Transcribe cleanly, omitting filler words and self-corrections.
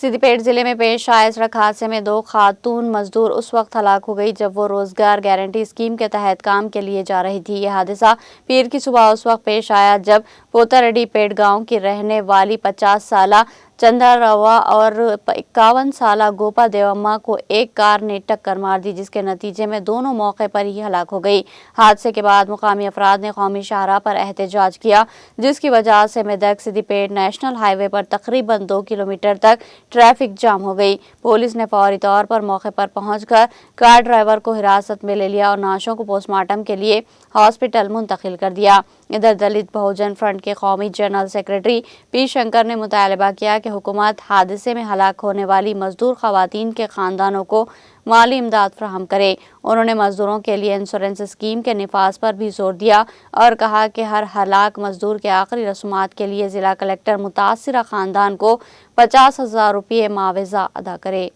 सिद्दीपेट जिले में पेश आए सड़क हादसे में 2 खातून मजदूर उस वक्त हलाक हो गई जब वो रोजगार गारंटी स्कीम के तहत काम के लिए जा रही थी। यह हादसा पीर की सुबह उस वक्त पेश आया जब पोतारेड्डी पेट गांव की रहने वाली 50 साला चंदा रवा और 51 साला गोपा देवम्मा को एक कार ने टक्कर मार दी, जिसके नतीजे में दोनों मौके पर ही हलाक हो गई। हादसे के बाद मुकामी अफराद ने कौमी शाहराह पर एहतजाज किया, जिसकी वजह से मेदक सिद्दीपेट नेशनल हाईवे पर तकरीबन 2 किलोमीटर तक ट्रैफिक जाम हो गई। पुलिस ने फौरी तौर पर मौके पर पहुंचकर कार ड्राइवर को हिरासत में ले लिया और नाशों को पोस्टमार्टम के लिए हॉस्पिटल मुंतकिल कर दिया। इधर दलित बहुजन फ्रंट के कौमी जनरल सेक्रेटरी पी शंकर ने मुतालबा किया कि हुकूमत हादसे में हलाक होने वाली मजदूर खवातीन के खानदानों को माली इमदाद फराहम करे। उन्होंने मजदूरों के लिए इंश्योरेंस स्कीम के निफाज पर भी जोर दिया और कहा कि हर हलाक मजदूर के आखिरी रसूमात के लिए जिला कलेक्टर मुतासिरा खानदान को 50,000 रुपये मुआवजा अदा करे।